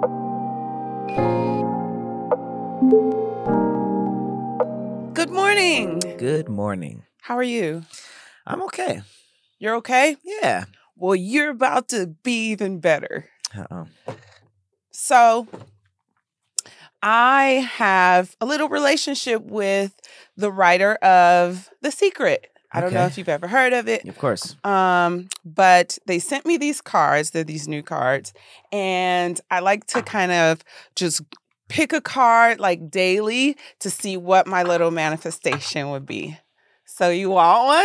Good morning. Good morning. How are you? I'm okay. You're okay? Yeah. Well, you're about to be even better. Uh-oh. So, I have a little relationship with the writer of The Secret. I don't know if you've ever heard of it. Of course. But they sent me these cards. They're these new cards. And I like to kind of just pick a card like daily to see what my little manifestation would be. So you want one?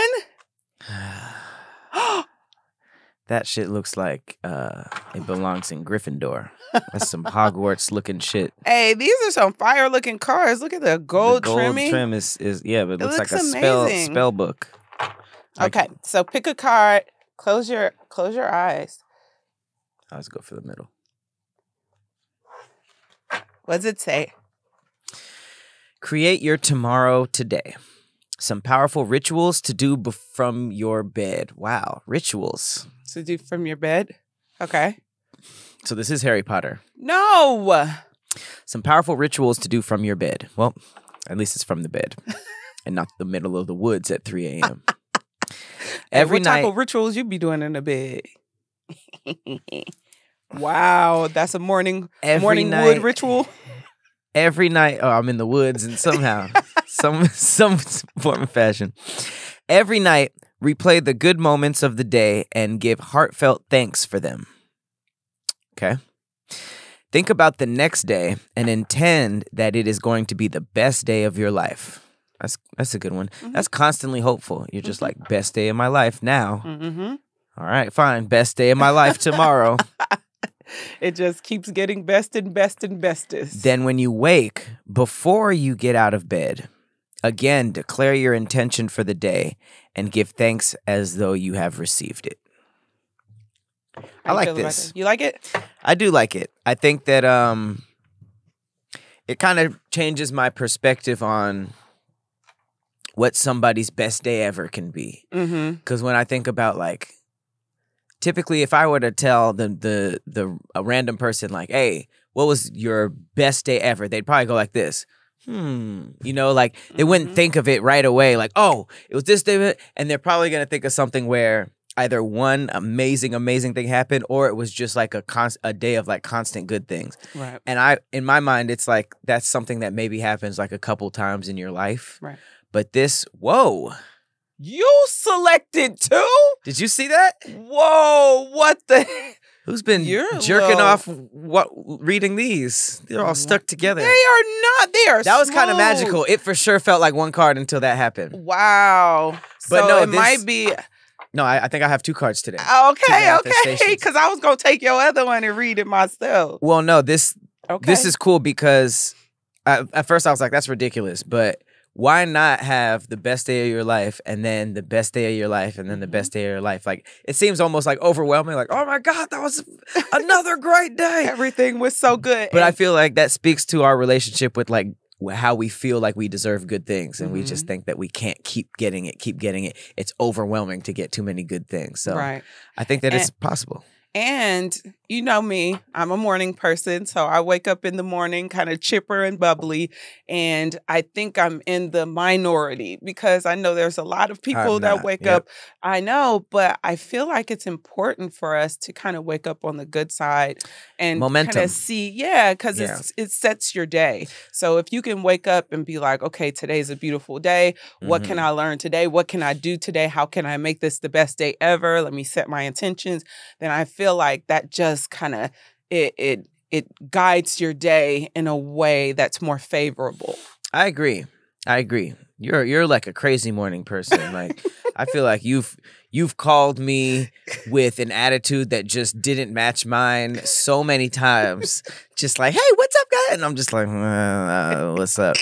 That shit looks like it belongs in Gryffindor. That's some Hogwarts looking shit. Hey, these are some fire looking cards. Look at the gold trimming. Trim is yeah, but it looks like a amazing. spell book. Okay, so pick a card. Close your eyes. I'll just go for the middle. What does it say? Create your tomorrow today. Some powerful rituals to do from your bed. Wow, rituals. To do from your bed? Okay. So this is Harry Potter. No! Some powerful rituals to do from your bed. Well, at least it's from the bed and not the middle of the woods at 3 a.m. What type of rituals you be doing in the bed? Wow, that's a morning wood ritual. Every night, I'm in the woods and somehow, some form of fashion. Every night, replay the good moments of the day and give heartfelt thanks for them. Okay? Think about the next day and intend that it is going to be the best day of your life. That's a good one. Mm-hmm. That's constantly hopeful. You're just like, best day of my life now. Mm-hmm. All right, fine. Best day of my life tomorrow. It just keeps getting best and best and bestest. Then when you wake, before you get out of bed, again, declare your intention for the day and give thanks as though you have received it. I like this. You like it? I do like it. I think that it kind of changes my perspective on what somebody's best day ever can be. Because when I think about like, typically, if I were to tell a random person like, "Hey, what was your best day ever?" They'd probably go like this. You know, like they wouldn't think of it right away. Like, oh, it was this day, and they're probably gonna think of something where either one amazing thing happened, or it was just like a day of like constant good things. Right. And in my mind, it's like that's something that maybe happens like a couple times in your life. Right. But this, whoa. You selected too? Did you see that? Whoa, what the? Who's been jerking off reading these? They're all stuck together. They are not. They are That was kind of magical. It for sure felt like one card until that happened. Wow. But so no, it might be. No, I think I have 2 cards today. Okay. Because I was going to take your other one and read it myself. Well, no, this is cool because at first I was like, that's ridiculous. But why not have the best day of your life and then the best day of your life and then the best day of your life? Like, it seems almost like overwhelming. Like, oh my God, that was another great day. Everything was so good. But I feel like that speaks to our relationship with like how we feel like we deserve good things. And we just think that we can't keep getting it. It's overwhelming to get too many good things. So I think that it's possible. And you know me, I'm a morning person. So I wake up in the morning kind of chipper and bubbly. And I think I'm in the minority because I know there's a lot of people that wake up. I know, but I feel like it's important for us to kind of wake up on the good side and kind of see, because it sets your day. So if you can wake up and be like, okay, today's a beautiful day. What can I learn today? What can I do today? How can I make this the best day ever? Let me set my intentions. Then I feel like that just kind of it guides your day in a way that's more favorable. I agree. You're like a crazy morning person. Like I feel like you've called me with an attitude that just didn't match mine so many times. Just like, hey, what's up, guys? And I'm just like, what's up?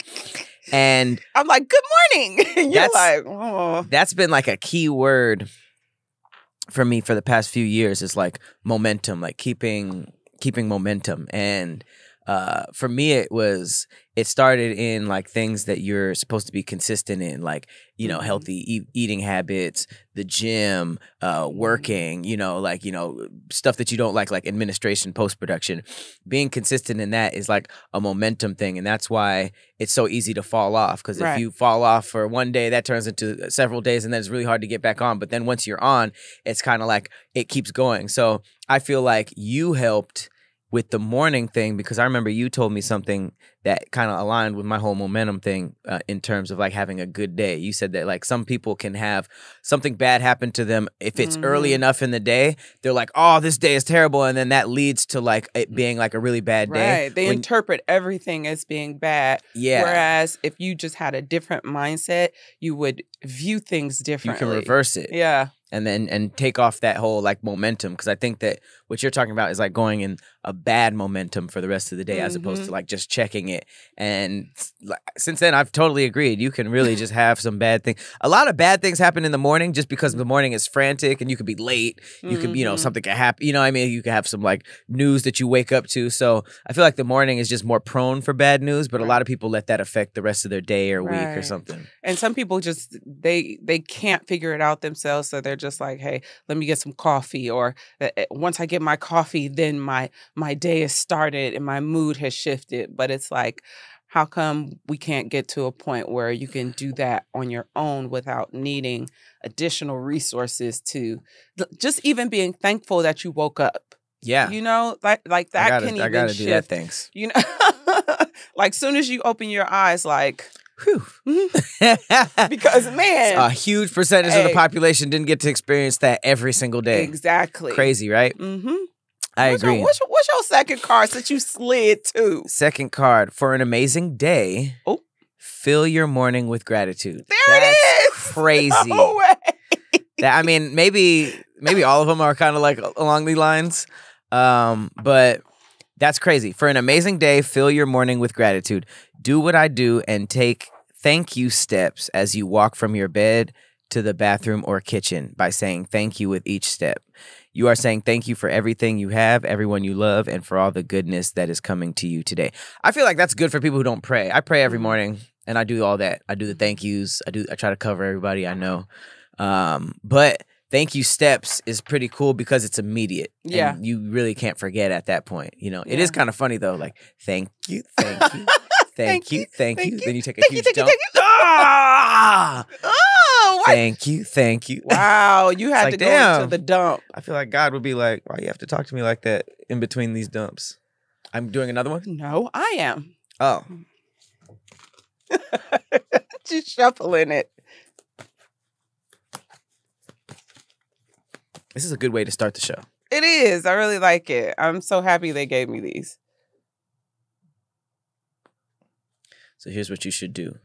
And I'm like, good morning. And you're like, oh. That's been like a key word for me for the past few years is like momentum, like keeping momentum. And For me, it started in like things that you're supposed to be consistent in, like, you know, healthy eating habits, the gym, working, you know, like, you know, stuff that you don't like administration, post-production. Being consistent in that is like a momentum thing. And that's why it's so easy to fall off. Because if you fall off for one day, that turns into several days, and then it's really hard to get back on. But then once you're on, it's kind of like it keeps going. So I feel like you helped with the morning thing, because I remember you told me something that kind of aligned with my whole momentum thing in terms of like having a good day. You said that like some people can have something bad happen to them. If it's early enough in the day, they're like, oh, this day is terrible. And then that leads to like it being like a really bad day. Right. They interpret everything as being bad. Yeah. Whereas if you just had a different mindset, you would view things differently. You can reverse it. Yeah. And take off that whole like momentum, because I think that what you're talking about is like going in a bad momentum for the rest of the day as opposed to like just checking it. And like, since then, I've totally agreed. You can really just have some bad things. A lot of bad things happen in the morning just because the morning is frantic and you could be late. You could, you know, something could happen. You know what I mean? You could have some like news that you wake up to. So I feel like the morning is just more prone for bad news, but a lot of people let that affect the rest of their day or week or something. And some people just, they can't figure it out themselves. So they're just like, hey, let me get some coffee. Or once I get my coffee, then my day is started and my mood has shifted. But it's like, how come we can't get to a point where you can do that on your own without needing additional resources to just even being thankful that you woke up? Yeah. You know, like that can even I gotta shift. do that, thanks. You know, like soon as you open your eyes, like, whew. Because man, a huge percentage of the population didn't get to experience that every single day. Exactly. Crazy, right? I agree. What's your second card that you slid to? Second card, for an amazing day. Oh, fill your morning with gratitude. There it is. Crazy. No way. I mean, maybe all of them are kind of like along the lines, but that's crazy. For an amazing day, fill your morning with gratitude. Do what I do and take thank you steps as you walk from your bed to the bathroom or kitchen by saying thank you with each step. You are saying thank you for everything you have, everyone you love, and for all the goodness that is coming to you today. I feel like that's good for people who don't pray. I pray every morning, and I do all that. I do the thank yous. I try to cover everybody I know. But thank you steps is pretty cool because it's immediate. Yeah. And you really can't forget at that point. You know, it is kind of funny though. Like, thank you, thank you, thank you, thank you. Then you take a huge dump. Ah! Oh, what? Thank you. Wow, you had to go into the dump. I feel like God would be like, why you have to talk to me like that in between these dumps? I'm doing another one? No, I am. Oh. Just shuffling it. This is a good way to start the show. It is. I really like it. I'm so happy they gave me these. So here's what you should do.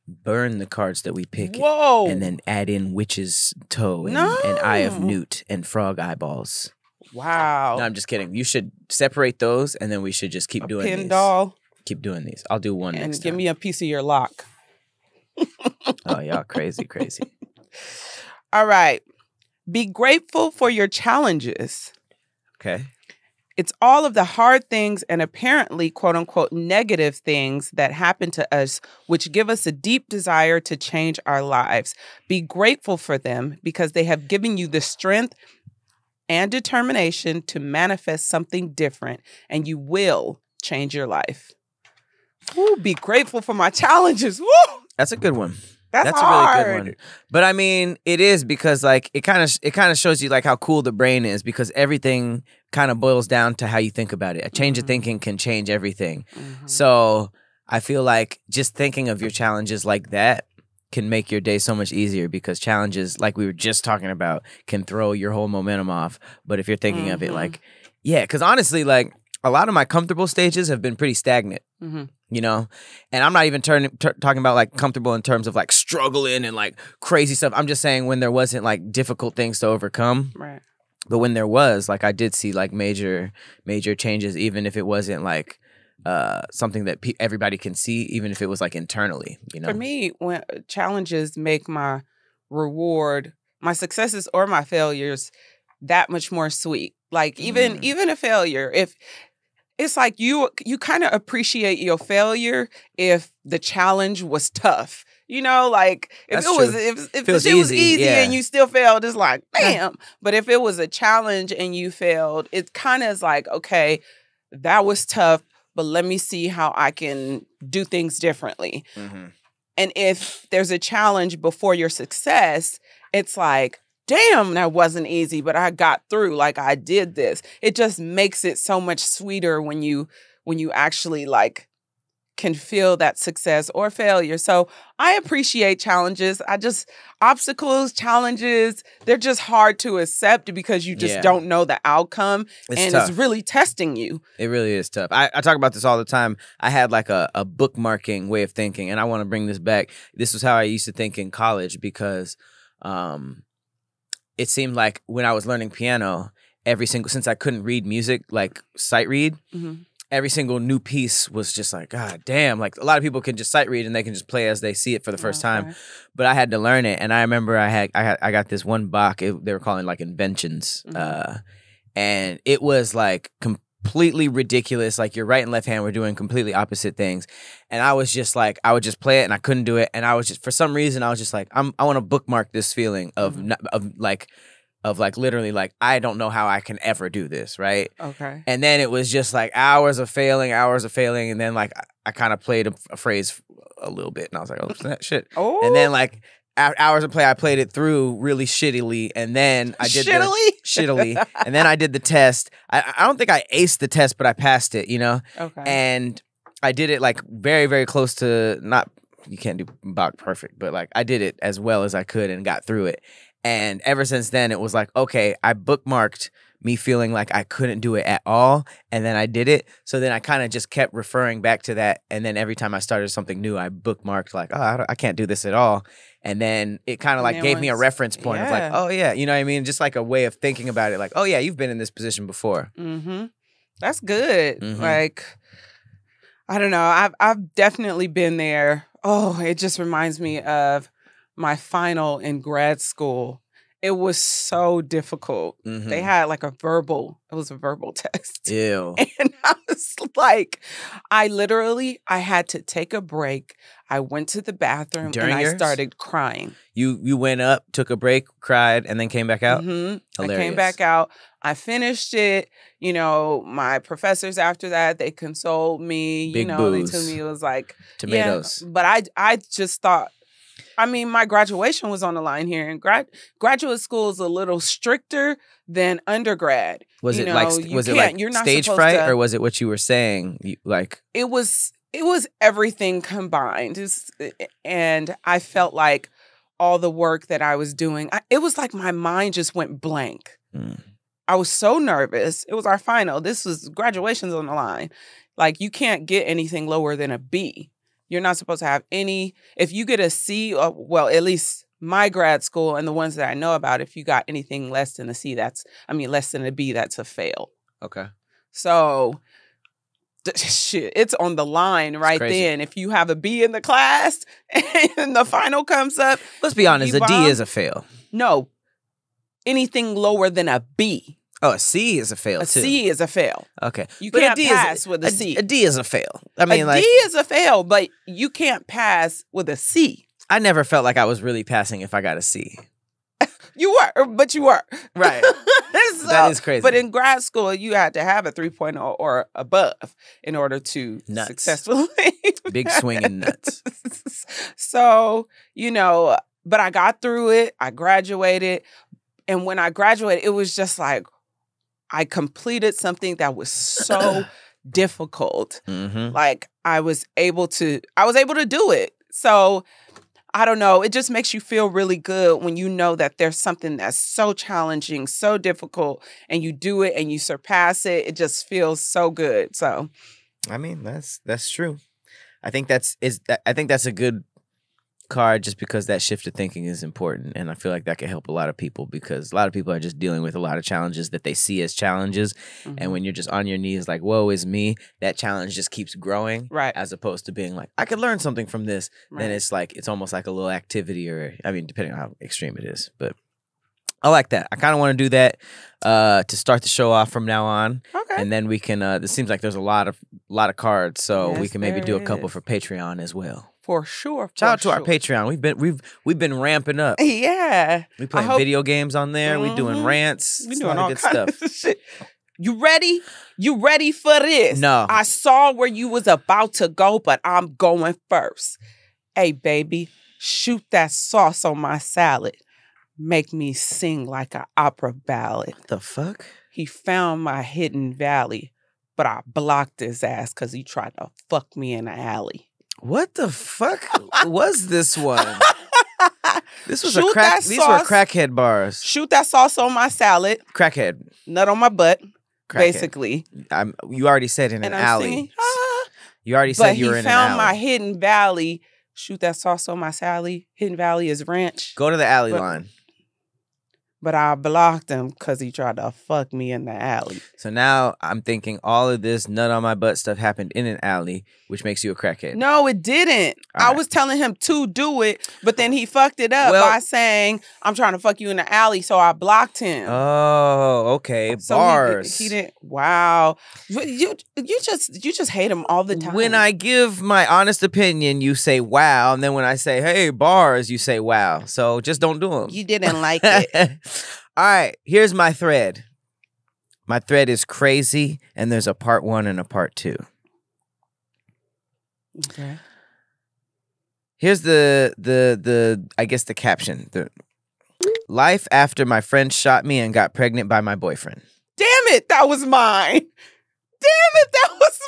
Burn the cards that we pick. Whoa. And then add in witch's toe and eye of newt and frog eyeballs. Wow. No, I'm just kidding. You should separate those and then we should just keep doing these. Doll. Keep doing these. I'll do one next time. And give me a piece of your lock. Oh, y'all crazy, crazy. All right. Be grateful for your challenges. Okay. It's all of the hard things and apparently, quote unquote, negative things that happen to us, which give us a deep desire to change our lives. Be grateful for them because they have given you the strength and determination to manifest something different, and you will change your life. Woo, be grateful for my challenges. Woo! That's a good one. That's a hard. really good one. But I mean, it is because like it kind of shows you like how cool the brain is because everything kind of boils down to how you think about it. A change of thinking can change everything. So I feel like just thinking of your challenges like that can make your day so much easier because challenges, like we were just talking about, can throw your whole momentum off. But if you're thinking of it like, yeah, because honestly, like a lot of my comfortable stages have been pretty stagnant. You know, and I'm not even talking about like comfortable in terms of like struggling and like crazy stuff. I'm just saying when there wasn't like difficult things to overcome. Right. But when there was, like I did see like major changes, even if it wasn't like something that everybody can see, even if it was like internally, you know. For me, when challenges make my reward, my successes or my failures, that much more sweet. Like even a failure, if it's like you kind of appreciate your failure if the challenge was tough. You know, like if the shit was easy and you still failed, it's like, bam. But if it was a challenge and you failed, it kind of is like, okay, that was tough, but let me see how I can do things differently. Mm-hmm. And if there's a challenge before your success, it's like, damn, that wasn't easy, but I got through. Like, I did this. It just makes it so much sweeter when you actually like can feel that success or failure. So I appreciate challenges. Obstacles, challenges, they're just hard to accept because you just don't know the outcome. It's really testing you. It really is tough. I talk about this all the time. I had like a bookmarking way of thinking, and I want to bring this back. This was how I used to think in college because it seemed like when I was learning piano, since I couldn't read music, like sight read, every single new piece was just like, God damn. Like a lot of people can just sight read and they can just play as they see it for the first time. But I had to learn it. And I remember I got this one Bach, they were calling like Inventions. And it was like completely ridiculous. Like your right and left hand were doing completely opposite things. And I was just like, I would just play it and I couldn't do it. And I was just, for some reason, I was just like, I want to bookmark this feeling of literally like, I don't know how I can ever do this, right? Okay. And then it was just like hours of failing. And then like I kind of played a phrase a little bit and I was like, oh, shit. Oh. And then like hours of play, I played it through really shittily. And then I did shittily. And then I did the test. I don't think I aced the test, but I passed it, you know? Okay. And I did it like very, very close to you can't do Bach perfect, but like I did it as well as I could and got through it. And ever since then, it was like, okay, I bookmarked me feeling like I couldn't do it at all. And then I did it. So then I kind of just kept referring back to that. And then every time I started something new, I bookmarked like, oh, I can't do this at all. And then it kind of like gave me a reference point of like, oh, yeah, you know what I mean? Just like a way of thinking about it. Like, oh, yeah, you've been in this position before. Mm-hmm. That's good. Like, I don't know. I've definitely been there. Oh, it just reminds me of my final in grad school. It was so difficult. They had like it was a verbal test. Ew. And I was like, I had to take a break. I went to the bathroom and I started crying. You went up, took a break, cried, and then came back out? Hilarious. I came back out. I finished it. You know, my professors after that, they consoled me. Big They booze. told me it was like tomatoes. Yeah, but I just thought, I mean, my graduation was on the line here, and graduate school is a little stricter than undergrad. Was it you're not stage supposed fright, to, or was it what you were saying? It was everything combined, and I felt like all the work that I was doing, it was like my mind just went blank. I was so nervous. It was our final. This was graduation's on the line. Like, you can't get anything lower than a B. You're not supposed to have any. If you get a C, well, at least my grad school and the ones that I know about, if you got anything less than a C, less than a B, that's a fail. Okay. So, shit, it's on the line right then. If you have a B in the class and the final comes up. Let's be honest, a D is a fail. No. Anything lower than a B. Oh, a C is a fail, too. A C is a fail. Okay. You can't pass with a C. A D is a fail. I mean, D is a fail, but you can't pass with a C. I never felt like I was really passing if I got a C. You were, but you were. Right. So, that is crazy. But in grad school, you had to have a 3.0 or above in order to successfully. Big swinging nuts. So, but I got through it. I graduated. And when I graduated, it was just like, I completed something that was so difficult. Like I was able to do it. So I don't know. It just makes you feel really good when you know that there's something that's so challenging, so difficult, and you do it and you surpass it. It just feels so good. So, I mean, that's true. I think that's a good card just because that shift of thinking is important, and I feel like that can help a lot of people because a lot of people are just dealing with a lot of challenges that they see as challenges, and when you're just on your knees like, woe is me, that challenge just keeps growing, right? As opposed to being like, I could learn something from this, right. Then it's almost like a little activity, or I mean, depending on how extreme it is, but I like that. I kind of want to do that to start the show off from now on. Okay. And then we can. It seems like there's a lot of cards, so we Yes, can maybe do a there couple is. for Patreon as well. For sure. Shout out to our Patreon. We've been ramping up. Yeah. We playing video games on there. We doing rants. We It's a doing lot all of good kinds stuff. of shit. You ready? You ready for this? No. I saw where you was about to go, but I'm going first. Hey, baby, shoot that sauce on my salad. Make me sing like an opera ballad. What the fuck? He found my hidden valley, but I blocked his ass because he tried to fuck me in the alley. What the fuck was this one? This was Shoot a crack. that These were sauce. crackhead bars. Shoot that sauce on my salad. Crackhead. Nut on my butt, Crackhead. basically. You already said in an And I'm alley. singing, You already but said you were he in an found alley. my hidden valley. Shoot that sauce on my salad. Hidden valley is ranch. Go to the alley But- line. But I blocked him because he tried to fuck me in the alley. So now I'm thinking all of this nut on my butt stuff happened in an alley, which makes you a crackhead. No, it didn't. All I right. was telling him to do it, but then he fucked it up Well- by saying, I'm trying to fuck you in the alley, so I blocked him. Oh, okay. So Bars. He didn't. Wow. You just hate him all the time. When I give my honest opinion, you say wow, and then when I say hey bars, you say wow. So just don't do them. You didn't like it. All right, here's my thread. My thread is crazy, and there's a part 1 and a part 2. Okay. Here's the I guess the caption. The life after my friend shot me and got pregnant by my boyfriend. Damn it, that was mine. Damn it, that was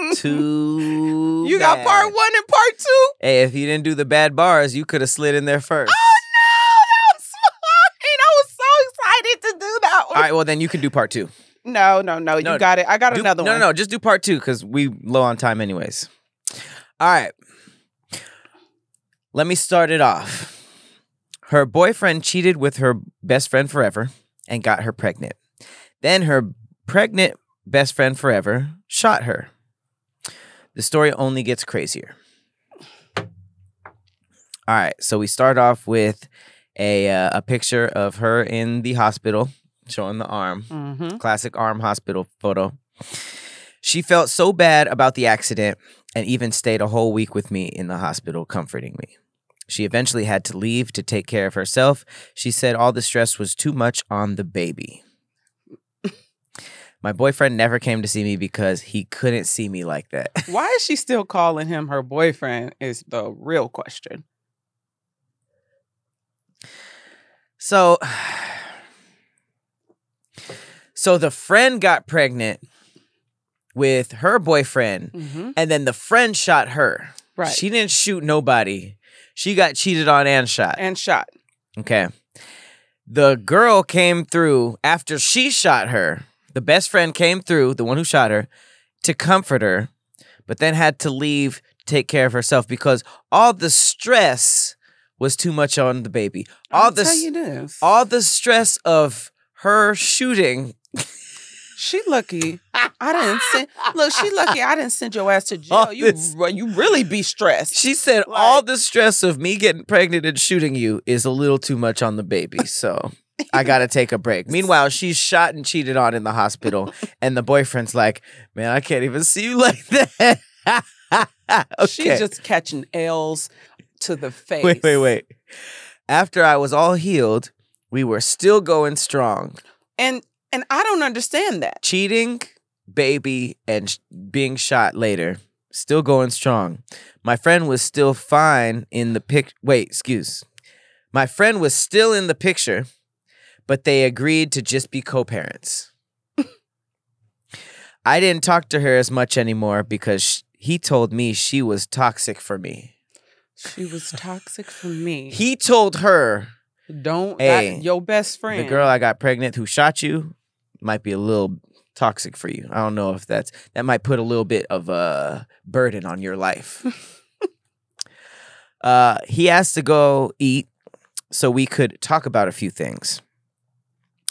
mine. Too You got bad. part 1 and part 2? Hey, if you didn't do the bad bars, you could have slid in there first. Oh no, that was mine. I was so excited to do that one. All right, well then you can do part 2. No, you got it. I got another one. No, just do part 2 because we low on time anyways. All right. Let me start it off. Her boyfriend cheated with her best friend forever and got her pregnant. Then her pregnant best friend forever shot her. The story only gets crazier. All right, so we start off with a picture of her in the hospital showing the arm. Mm-hmm. Classic arm hospital photo. She felt so bad about the accident and even stayed a whole week with me in the hospital comforting me. She eventually had to leave to take care of herself. She said all the stress was too much on the baby. My boyfriend never came to see me because he couldn't see me like that. Why is she still calling him her boyfriend is the real question. So the friend got pregnant with her boyfriend, Mm-hmm. and then the friend shot her. Right. She didn't shoot nobody. She got cheated on and shot. And shot. Okay. The girl came through after she shot her. The best friend came through, the one who shot her, to comfort her, but then had to leave to take care of herself because all the stress was too much on the baby. I'll tell you this. All the stress of her shooting. She lucky. I didn't send. Look, she lucky. I didn't send your ass to jail. All You this- really be stressed. She said all the stress of me getting pregnant and shooting you is a little too much on the baby, so I gotta take a break. Meanwhile, she's shot and cheated on in the hospital, and the boyfriend's like, man, I can't even see you like that. Okay. She's just catching L's to the face. Wait. After I was all healed, we were still going strong. And I don't understand that. Cheating, baby, and being shot later. Still going strong. My friend was still fine in the My friend was still in the picture, but they agreed to just be co-parents. I didn't talk to her as much anymore because he told me she was toxic for me. She was toxic for me. He told her, Don't. Hey, Your best friend. the girl I got pregnant who shot you might be a little toxic for you. I don't know if that might put a little bit of a burden on your life. He asked to go eat so we could talk about a few things.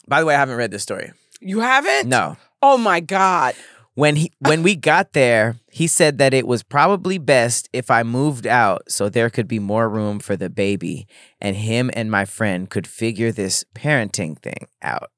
By the way, I haven't read this story. You haven't? No. Oh my God. When we got there, he said that it was probably best if I moved out so there could be more room for the baby and him and my friend could figure this parenting thing out.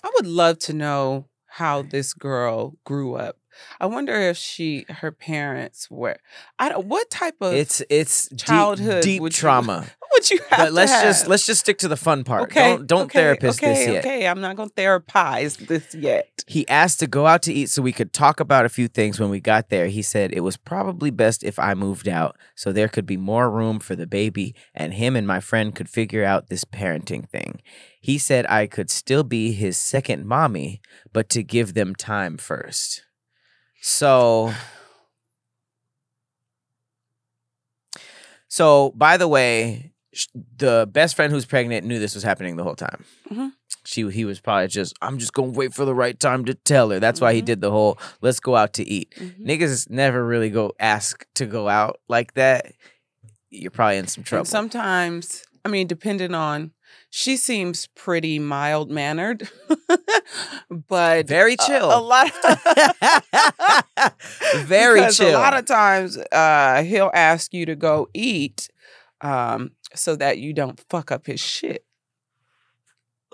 I would love to know how this girl grew up. I wonder if her parents were. What type of it's childhood deep would trauma. Would you have But let's to have? let's just stick to the fun part. Okay, Don't therapist this yet. Okay, I'm not gonna therapize this yet. He asked to go out to eat so we could talk about a few things. When we got there, he said it was probably best if I moved out so there could be more room for the baby and him and my friend could figure out this parenting thing. He said I could still be his second mommy, but to give them time first. So, by the way, the best friend who's pregnant knew this was happening the whole time. Mm-hmm. He was probably just, I'm just going to wait for the right time to tell her. That's why he did the whole, let's go out to eat. Mm-hmm. Niggas never really go ask to go out like that. You're probably in some trouble. And sometimes, I mean, depending on, she seems pretty mild-mannered, but very chill. A lot, very chill. A lot of times, he'll ask you to go eat, so that you don't fuck up his shit.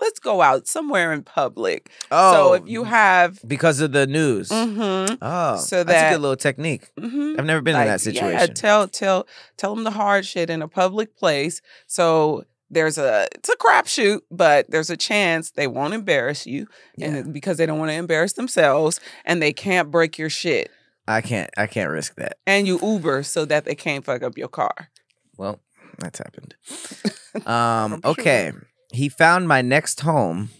Let's go out somewhere in public. Oh, so if you have because of the news. Mm-hmm. Oh, so that's a good little technique. Mm-hmm. I've never been in that situation. Yeah, tell them the hard shit in a public place. So it's a crapshoot, but there's a chance they won't embarrass you, and because they don't want to embarrass themselves, and they can't break your shit. I can't risk that. And you Uber so that they can't fuck up your car. Well, that's happened. Okay. Sure. He found my next home.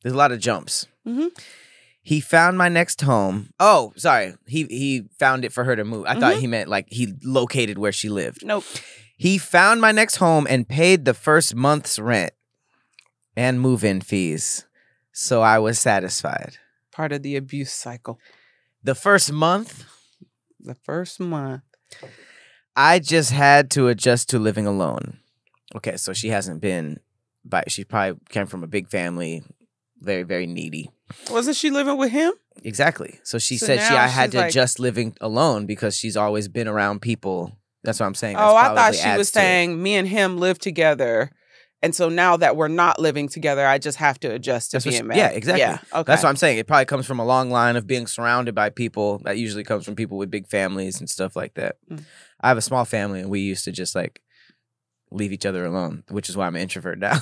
There's a lot of jumps. Mm-hmm. He found my next home. Oh, sorry. He found it for her to move. I thought he meant like he located where she lived. Nope. He found my next home and paid the first month's rent and move-in fees. So I was satisfied. Part of the abuse cycle. The first month? The first month. I just had to adjust to living alone. Okay, so she hasn't been, she probably came from a big family, very, very needy. Wasn't she living with him? Exactly. So she said I had to adjust living alone because she's always been around people. That's what I'm saying. I thought she was saying me and him live together. And so now that we're not living together, I just have to adjust to being married. Yeah, exactly. Yeah, okay. That's what I'm saying. It probably comes from a long line of being surrounded by people. That usually comes from people with big families and stuff like that. Mm. I have a small family, and we used to just like leave each other alone, which is why I'm an introvert now.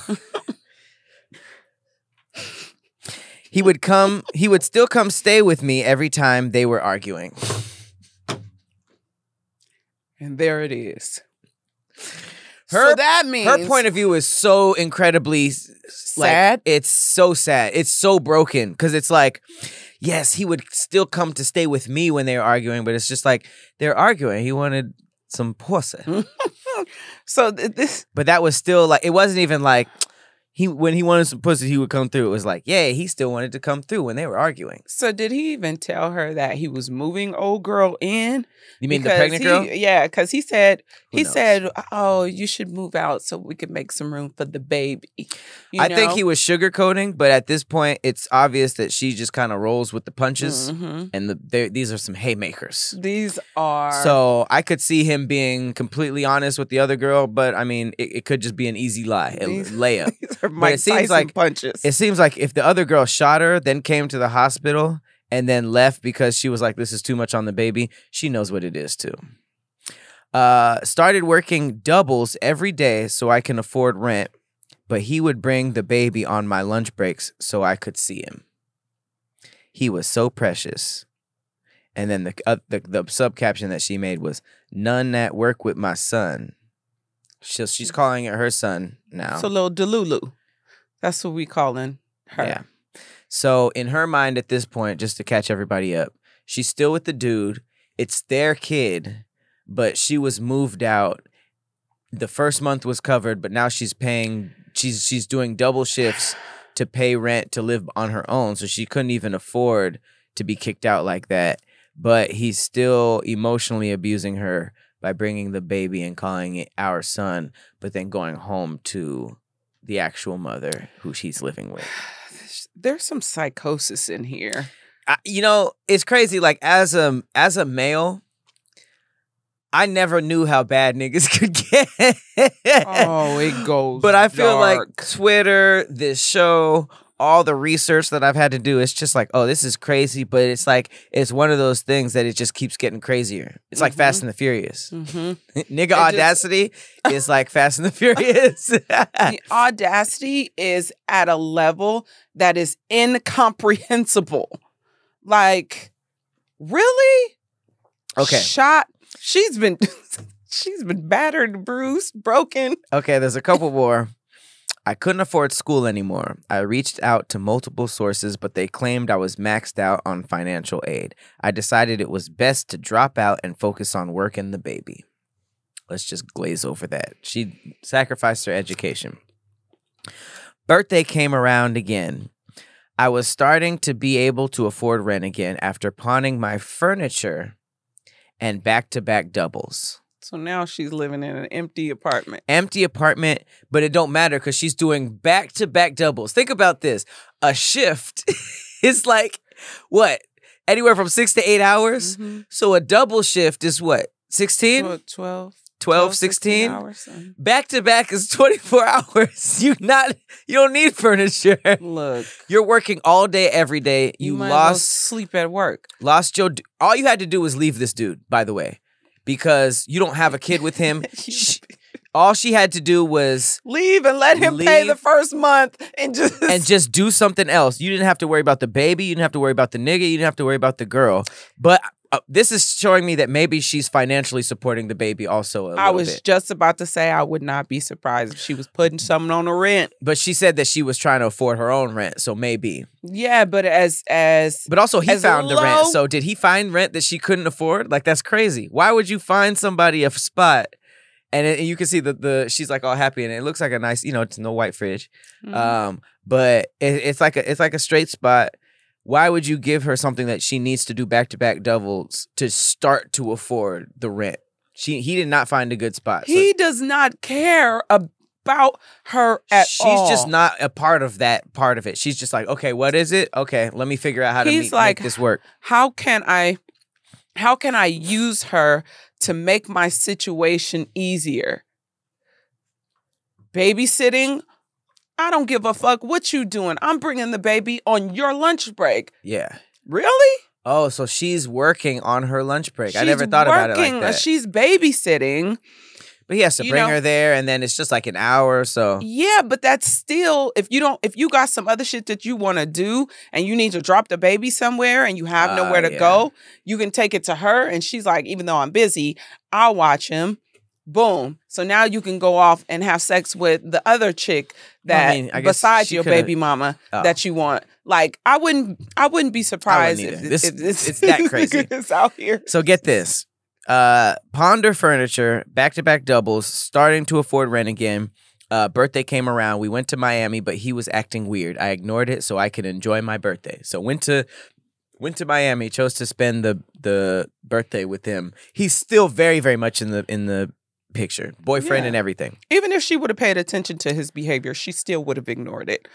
He would still come stay with me every time they were arguing. And there it is. So that means her point of view is so incredibly sad. It's so sad. It's so broken because it's like, yes, he would still come to stay with me when they were arguing, but it's just like they're arguing. He wanted some pussy. So this, but that was still like it wasn't even like when he wanted some pussy, he would come through. It was like, yeah, he still wanted to come through when they were arguing. So did he even tell her that he was moving old girl in? You mean the pregnant girl? Yeah, because he said, oh, you should move out so we could make some room for the baby. I think he was sugarcoating, but at this point, it's obvious that she just kind of rolls with the punches, and these are some haymakers. These are. So I could see him being completely honest with the other girl, but I mean, it could just be an easy layup. These are Mike Tyson punches. It seems like if the other girl shot her, then came to the hospital, and then left because she was like, this is too much on the baby, she knows what it is too. Started working doubles every day so I can afford rent, but he would bring the baby on my lunch breaks so I could see him. He was so precious. And then the sub caption that she made was, none that work with my son. She's calling it her son now. So little Delulu. That's what we calling her. Yeah. So in her mind at this point, just to catch everybody up, she's still with the dude. It's their kid, but she was moved out. The first month was covered, but now she's doing double shifts to pay rent to live on her own. So she couldn't even afford to be kicked out like that. But he's still emotionally abusing her by bringing the baby and calling it our son, but then going home to the actual mother who she's living with. There's some psychosis in here. You know, it's crazy. Like as a male, I never knew how bad niggas could get. Oh, it goes. But I feel dark. like Twitter, this show, all the research that I've had to do, it's just like, oh, this is crazy. But it's like, it's one of those things that it just keeps getting crazier. It's like Fast and the Furious. Nigga audacity is like Fast and the Furious. The audacity is at a level that is incomprehensible. Like, really? Okay. She's been battered, bruised, broken. Okay, there's a couple more. I couldn't afford school anymore. I reached out to multiple sources, but they claimed I was maxed out on financial aid. I decided it was best to drop out and focus on work and the baby. Let's just glaze over that. She sacrificed her education. Birthday came around again. I was starting to be able to afford rent again after pawning my furniture and back-to-back doubles. So now she's living in an empty apartment. Empty apartment, but it don't matter because she's doing back-to-back doubles. Think about this. A shift is like, what? Anywhere from 6 to 8 hours? So a double shift is what? 16? 12, 16 hours. Back-to-back is 24 hours. You don't need furniture. Look. You're working all day, every day. You might lost as well sleep at work. Lost your... All you had to do was leave this dude, by the way. Because you don't have a kid with him. All she had to do was... leave and let him pay the first month and just do something else. You didn't have to worry about the baby. You didn't have to worry about the nigga. You didn't have to worry about the girl. But... this is showing me that maybe she's financially supporting the baby also a little bit. I was just about to say I would not be surprised if she was putting something on the rent. But she said that she was trying to afford her own rent, so maybe. Yeah, but But also he found the rent. So did he find rent that she couldn't afford? Like, that's crazy. Why would you find somebody a spot? And you can see the she's like all happy and it looks like a nice, it's no white fridge. But it's like a straight spot. Why would you give her something that she needs to do back-to-back doubles to start to afford the rent? He did not find a good spot. He does not care about her at all. She's just not a part of that part of it. She's just like, okay, what is it? Okay, let me figure out how to make this work. How can I use her to make my situation easier? Babysitting? I don't give a fuck what you doing. I'm bringing the baby on your lunch break. Yeah. Really? Oh, so she's working on her lunch break. I never thought about it like that. She's babysitting. But he has to bring her there, and then it's just like an hour or so. Yeah, but that's still, if you got some other shit that you want to do and you need to drop the baby somewhere and you have nowhere to go, you can take it to her. And she's like, even though I'm busy, I'll watch him. Boom. So now you can go off and have sex with the other chick that besides your baby mama that you want. Like, I wouldn't be surprised if it's that crazy. It's out here. So get this. Ponder furniture, back-to-back doubles, starting to afford rent again. Birthday came around. We went to Miami, but he was acting weird. I ignored it so I could enjoy my birthday. So went to Miami, chose to spend the birthday with him. He's still very, very much in the picture, boyfriend and everything. Even if she would have paid attention to his behavior, she still would have ignored it.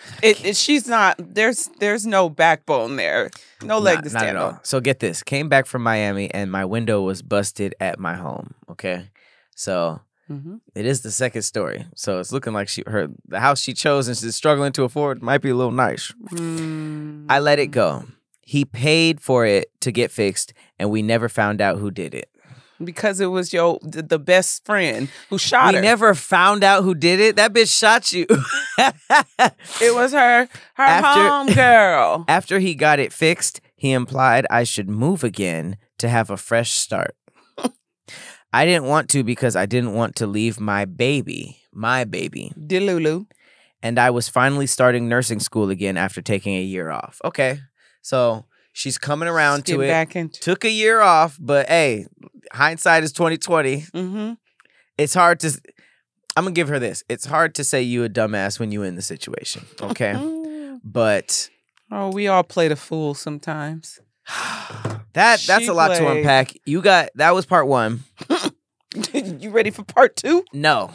She's not. There's no backbone there, no leg to stand on. So get this: came back from Miami, and my window was busted at my home. Okay, so it is the second story. So it's looking like the house she chose and she's struggling to afford might be a little nice. I let it go. He paid for it to get fixed, and we never found out who did it. Because it was the best friend who shot her. We never found out who did it. That bitch shot you. It was her home girl. After he got it fixed, he implied I should move again to have a fresh start. I didn't want to because I didn't want to leave my baby. Delulu. And I was finally starting nursing school again after taking a year off. Okay, so she's coming around to it. Took a year off, but hey, hindsight is 20/20. It's hard to. I'm gonna give her this. It's hard to say you a dumbass when you in the situation. Okay, but we all play the fool sometimes. That's a lot to unpack. That was part one. You ready for part two? No,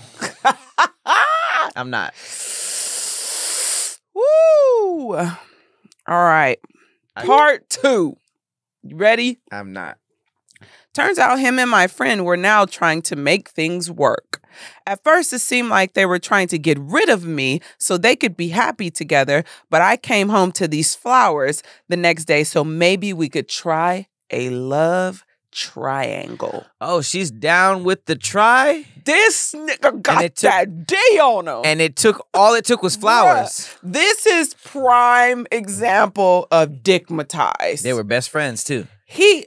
I'm not. Woo! All right. Part 2. You ready? I'm not. Turns out him and my friend were now trying to make things work. At first, it seemed like they were trying to get rid of me so they could be happy together, but I came home to these flowers the next day, so maybe we could try a love triangle. Oh, she's down with the try? This nigga got that D on him. And all it took was flowers. Bruh, this is prime example of dickmatized. They were best friends, too. He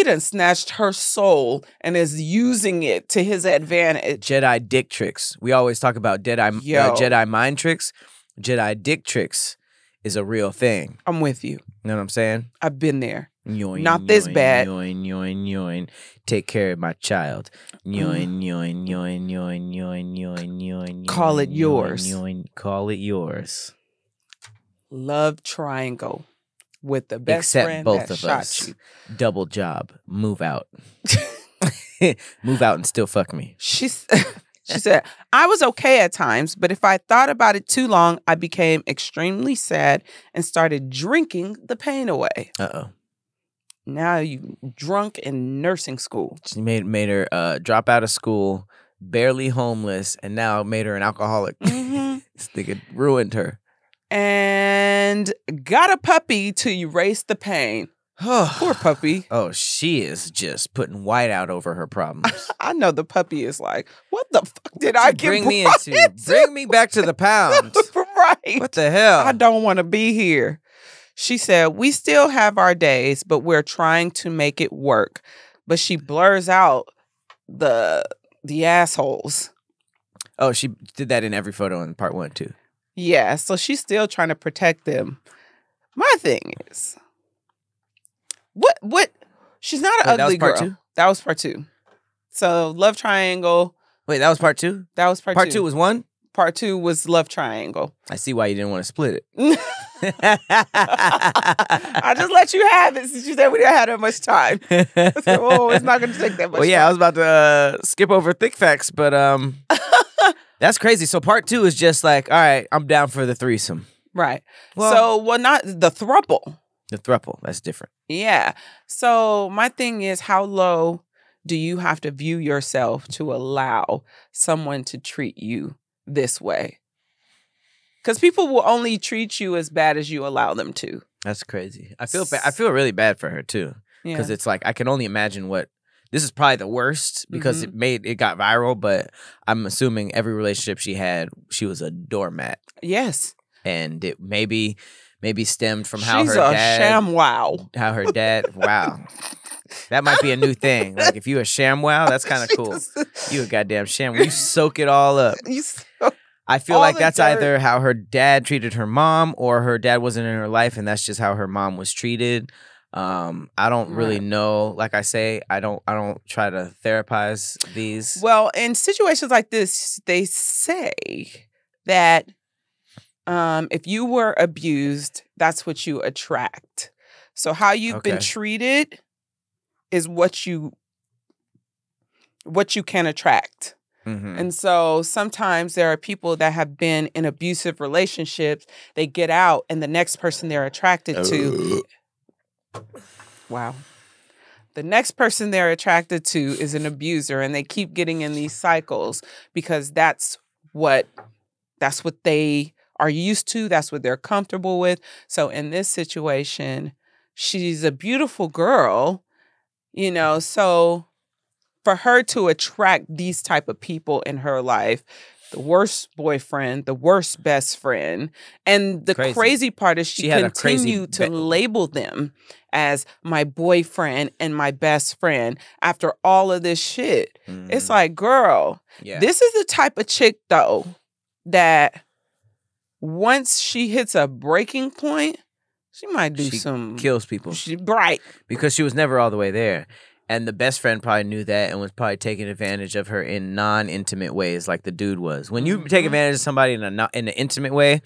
done snatched her soul and is using it to his advantage. Jedi dick tricks. We always talk about Jedi mind tricks. Jedi dick tricks is a real thing. I'm with you. You know what I'm saying? I've been there. Yoin, Not this yoin, bad. Yoin, yoin, yoin. Take care of my child. Yoin, yoin, yoin, yoin, yoin, yoin, yoin. Call it yours. Yoin, call it yours. Love triangle. With the best Except friend both that of shot us. you. Double job. Move out. Move out and still fuck me. She said, I was okay at times, but if I thought about it too long, I became extremely sad and started drinking the pain away. Uh-oh. Now you drunk in nursing school. She made her drop out of school, barely homeless, and now made her an alcoholic. Mm-hmm. This nigga ruined her. And got a puppy to erase the pain. Poor puppy. Oh, she is just putting white out over her problems. I know the puppy is like, what the fuck did I get bring me into? Bring me back to the pound. Right. What the hell? I don't want to be here. She said, we still have our days, but we're trying to make it work. But she blurs out the assholes. Oh, she did that in every photo in part 1 too. Yeah, so she's still trying to protect them. My thing is, what? She's not an ugly girl. Part 2? That was part 2. So love triangle. Wait, that was part 2? That was part 2. Part 2 was 1? Part 2 was love triangle. I see why you didn't want to split it. I just let you have it since you said we didn't have that much time. I said, oh, it's not going to take that much time. Yeah, I was about to skip over thick facts, but that's crazy. So part 2 is just like, all right, I'm down for the threesome. Right. Well, not the throuple. The throuple, that's different. Yeah. So my thing is, how low do you have to view yourself to allow someone to treat you this way? Because people will only treat you as bad as you allow them to. That's crazy. I feel really bad for her too. Because it's like, I can only imagine this is probably the worst because it got viral, but I'm assuming every relationship she had, she was a doormat. Yes. And it maybe stemmed from how She's her a dad. ShamWow. How her dad. Wow. That might be a new thing. Like if you a ShamWow, that's kind of cool. You a goddamn sham. You soak it all up. I feel like that's either how her dad treated her mom or her dad wasn't in her life and that's just how her mom was treated. I don't really know. Like I say, I don't try to therapize these. Well, in situations like this, they say that if you were abused, that's what you attract. So how you've been treated is what you can attract. Mm-hmm. And so sometimes there are people that have been in abusive relationships. They get out and the next person they're attracted to. Wow. The next person they're attracted to is an abuser and they keep getting in these cycles because that's what they are used to. That's what they're comfortable with. So in this situation, she's a beautiful girl, so for her to attract these type of people in her life, the worst boyfriend, the worst best friend, and the crazy part is she continued to label them as my boyfriend and my best friend after all of this shit. Mm. It's like, girl, this is the type of chick, though, that once she hits a breaking point, she might do kills people. Right. Because she was never all the way there. And the best friend probably knew that and was probably taking advantage of her in non-intimate ways like the dude was. When you take advantage of somebody in an intimate way,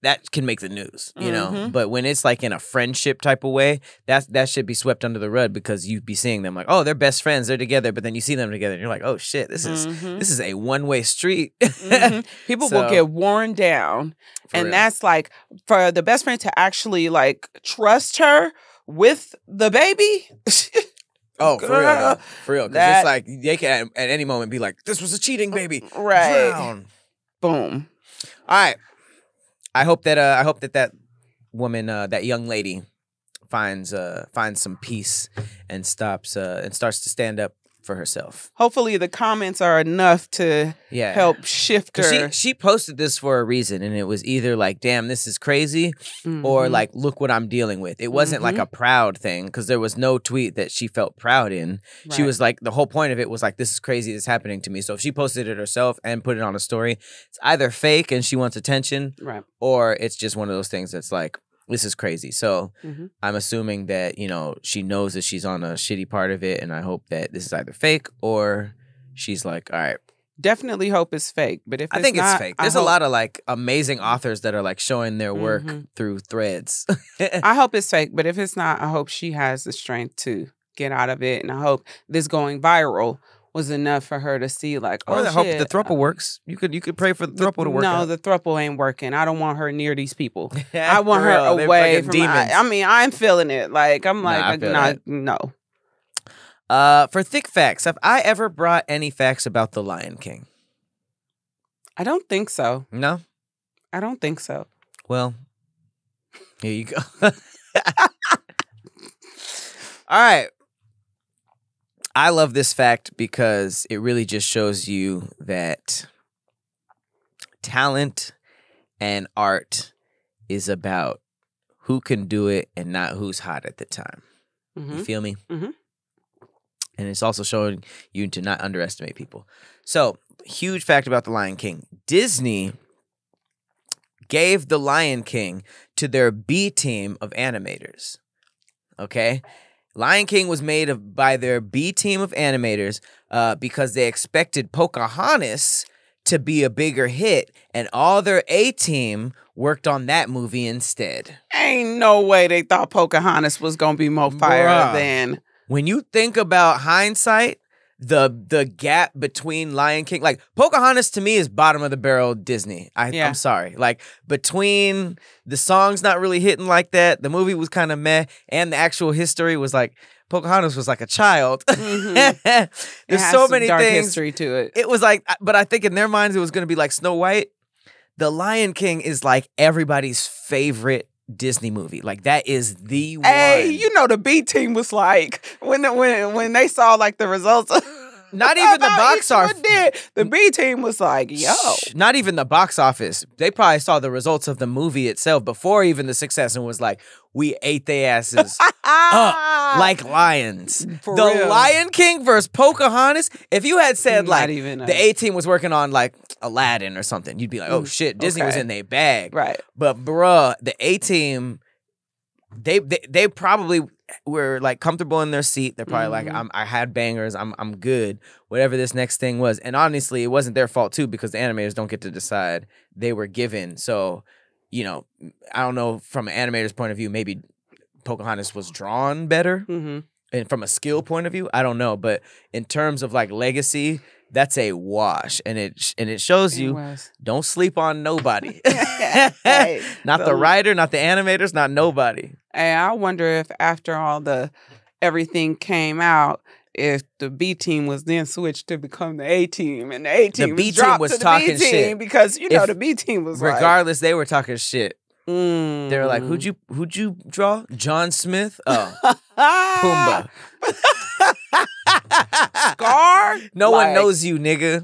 that can make the news, you know. But when it's like in a friendship type of way, that should be swept under the rug because you'd be seeing them like, oh, they're best friends, they're together, but then you see them together and you're like, oh shit, this is a one-way street. People will get worn down, and that's like for the best friend to actually like trust her with the baby. Oh, for real. Because it's like they can at any moment be like, this was a cheating baby. Right. Drown. Boom. All right. I hope that woman, that young lady, finds some peace and starts to stand up for herself. Hopefully the comments are enough to help shift her. She posted this for a reason, and it was either like, damn, this is crazy, or like, look what I'm dealing with. It wasn't like a proud thing, because there was no tweet that she felt proud in. Right. She was like, the whole point of it was like, this is crazy, this is happening to me. So if she posted it herself and put it on a story, it's either fake and she wants attention, or it's just one of those things that's like, this is crazy. So I'm assuming that, you know, she knows that she's on a shitty part of it, and I hope that this is either fake or she's like, all right. Definitely hope it's fake, but if I think it's fake. There's a lot of like amazing authors that are like showing their work through threads. I hope it's fake, but if it's not, I hope she has the strength to get out of it, and I hope this going viral was enough for her to see like, oh, or I hope the throuple works. You could pray for the throuple to work. No, the throuple ain't working. I don't want her near these people. I want her away from demons. I mean, I'm feeling it. Like I'm like, no. For thick facts, have I ever brought any facts about the Lion King? I don't think so. No? I don't think so. Well, here you go. All right. I love this fact because it really just shows you that talent and art is about who can do it and not who's hot at the time. You feel me? And it's also showing you to not underestimate people. So, huge fact about The Lion King. Disney gave The Lion King to their B team of animators. Okay? Lion King was made by their B team of animators because they expected Pocahontas to be a bigger hit, and all their A team worked on that movie instead. Ain't no way they thought Pocahontas was gonna be more fire than. When you think about hindsight, the gap between Lion King, like Pocahontas to me is bottom of the barrel Disney. I'm sorry. Like between the songs not really hitting like that, the movie was kind of meh, and the actual history was like Pocahontas was like a child. There's so many dark things. History to it. It was like, but I think in their minds it was going to be like Snow White. The Lion King is like everybody's favorite Disney movie. Like that is the one. Hey, you know the B team was like when they saw like the results. Not even the box office. The B team was like, yo. Not even the box office. They probably saw the results of the movie itself before even the success and was like, we ate their asses up like lions. For the real. Lion King versus Pocahontas. If you had said Not like even the A team was working on like Aladdin or something, you'd be like, oh shit, Disney was in their bag. Right. But bruh, the A team, they probably were like comfortable in their seat. They're probably like, I had bangers. I'm good. Whatever this next thing was. And honestly, it wasn't their fault too, because the animators don't get to decide. They were given. So, you know, I don't know, from an animator's point of view, maybe Pocahontas was drawn better. And from a skill point of view, I don't know. But in terms of like legacy, that's a wash. And it shows you don't sleep on nobody. Hey, not the writer, not the animators, not nobody. Hey, I wonder if after all everything came out, if the B team was then switched to become the A team, and the A team the B team was talking shit because you know the B team was regardless, they were talking shit. They were like, "Who'd you draw? John Smith? Oh, Pumbaa." Scar? No one knows you, nigga.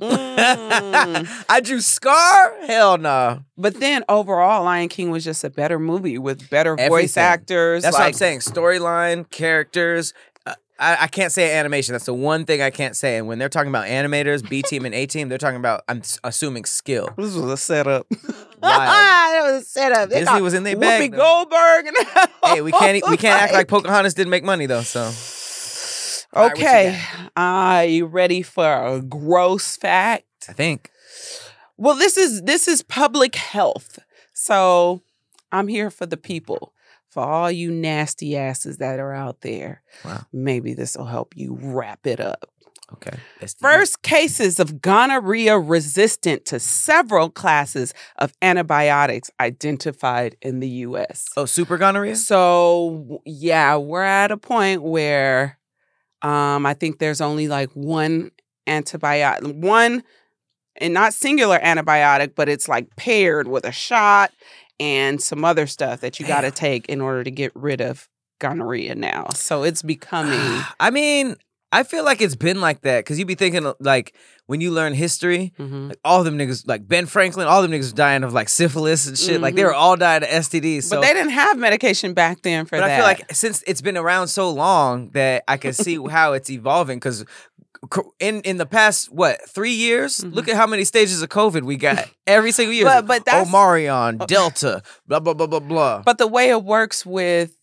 I drew Scar? Hell no. But then overall, Lion King was just a better movie with better voice actors. That's what I'm saying. Storyline, characters. I can't say animation. That's the one thing I can't say. And when they're talking about animators, B team and A team, they're talking about, I'm assuming, skill. This was a setup. Wild. It was a setup. Disney was in their bag. Whoopi Goldberg. And hey, we can't act like Pocahontas didn't make money though. So. Okay. Are you ready for a gross fact? I think. Well, this is public health. So I'm here for the people. For all you nasty asses that are out there. Wow. Maybe this will help you wrap it up. Okay. First cases of gonorrhea resistant to several classes of antibiotics identified in the U.S. Oh, super gonorrhea? So, yeah, we're at a point where I think there's only like one antibiotic, one, and not singular antibiotic, but it's like paired with a shot and some other stuff that you got to take in order to get rid of gonorrhea now. So it's becoming... I mean, I feel like it's been like that because you be thinking like when you learn history, like all them niggas, like Ben Franklin, all them niggas dying of like syphilis and shit. Like they were all dying of STDs. So. But they didn't have medication back then for that. But I feel like since it's been around so long that I can see how it's evolving because in the past, 3 years? Look at how many stages of COVID we got every single year. But that's... Omarion, Delta, blah, blah, blah, blah, blah. But the way it works with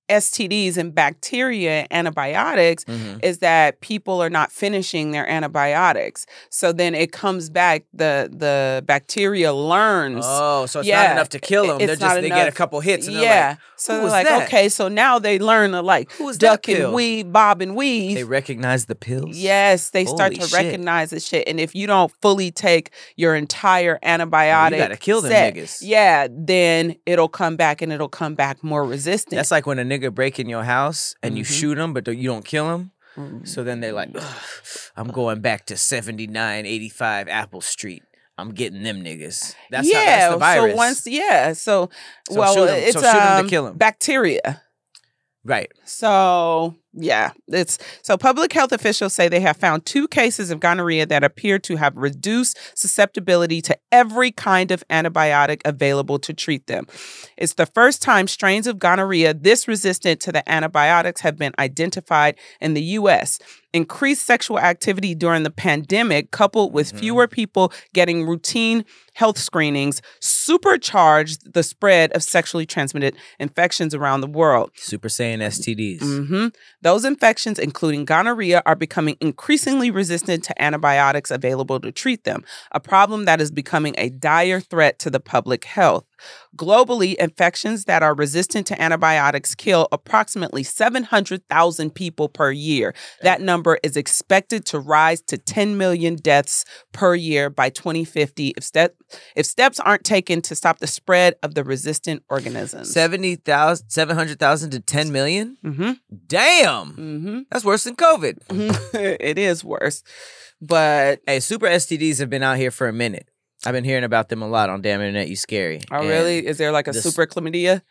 STDs and bacteria antibiotics is that people are not finishing their antibiotics. So then it comes back, the bacteria learns. Oh, so it's not enough to kill them. They get a couple hits and they're like, so they're like, okay, so now they learn to like duck and weave, bob and weave. They recognize the pills? Yes, they start to recognize the shit. And if you don't fully take your entire antibiotic, you gotta kill them niggas. Yeah, then it'll come back and it'll come back more resistant. That's like when a nigga break in your house and you shoot him, but you don't kill him. So then they're like, I'm going back to 7985 Apple Street. I'm getting them niggas. That's the virus. So it's shoot 'em to kill 'em. Bacteria. Right. So so public health officials say they have found 2 cases of gonorrhea that appear to have reduced susceptibility to every kind of antibiotic available to treat them. It's the first time strains of gonorrhea this resistant to the antibiotics have been identified in the U.S. Increased sexual activity during the pandemic, coupled with fewer people getting routine health screenings, supercharged the spread of sexually transmitted infections around the world. Super Saiyan STDs. Those infections, including gonorrhea, are becoming increasingly resistant to antibiotics available to treat them, a problem that is becoming a dire threat to the public health. Globally, infections that are resistant to antibiotics kill approximately 700,000 people per year. That number is expected to rise to 10 million deaths per year by 2050 if steps aren't taken to stop the spread of the resistant organisms. 700,000 to 10 million? Damn! That's worse than COVID. It is worse. But hey, super STDs have been out here for a minute. I've been hearing about them a lot on Damn Internet You Scary. Oh, really? Is there like a super chlamydia?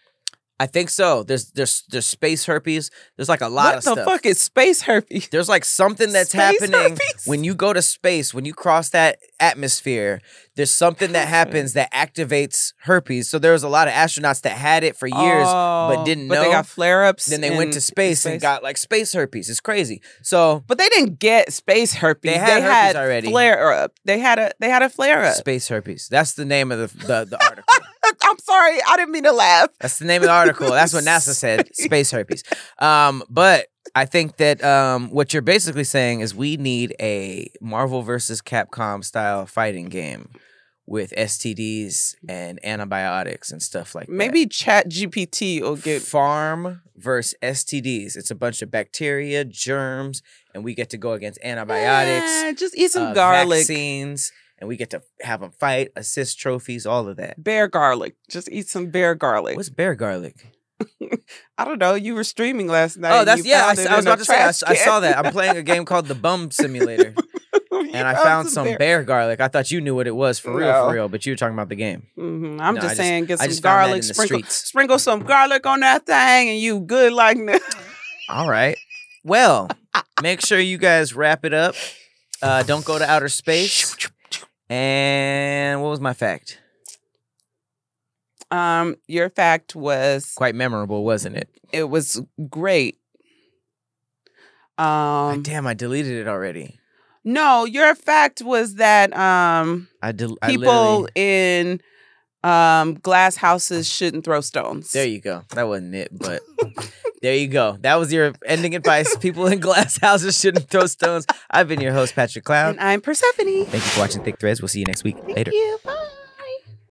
I think so. There's space herpes. There's like a lot of stuff. What the fuck is space herpes? There's like something that's happening when you go to space, when you cross that atmosphere. There's something that happens that activates herpes. So there was a lot of astronauts that had it for years but didn't know. But they got flare-ups. Then they went to space and got like space herpes. It's crazy. So, but they didn't get space herpes. They had herpes already. Flare-up. They had a flare-up. Space herpes. That's the name of the article. I'm sorry. I didn't mean to laugh. That's the name of the article. That's what NASA said. Space herpes. But I think that what you're basically saying is we need a Marvel versus Capcom style fighting game with STDs and antibiotics and stuff like that. Maybe ChatGPT will get... Farm versus STDs. It's a bunch of bacteria, germs, and we get to go against antibiotics. Just eat some garlic. Vaccines. And we get to have them fight, assist trophies, all of that. Bear garlic. Just eat some bear garlic. What's bear garlic? I don't know. You were streaming last night. Oh, that's I was about to say. I saw that. I'm playing a game called The Bum Simulator, and I found some bear garlic. I thought you knew what it was for real. But you were talking about the game. I'm just saying, get some garlic, sprinkle some garlic on that thing, and you good like that. All right. Well, make sure you guys wrap it up. Don't go to outer space. And what was my fact? Your fact was quite memorable, wasn't it? It was great. Damn, I deleted it already. No, your fact was that people in glass houses shouldn't throw stones. There you go. That wasn't it, but there you go. That was your ending advice. People in glass houses shouldn't throw stones. I've been your host, Patrick Cloud. And I'm Persephanie. Thank you for watching Thick Threads. We'll see you next week. Later. Thank you.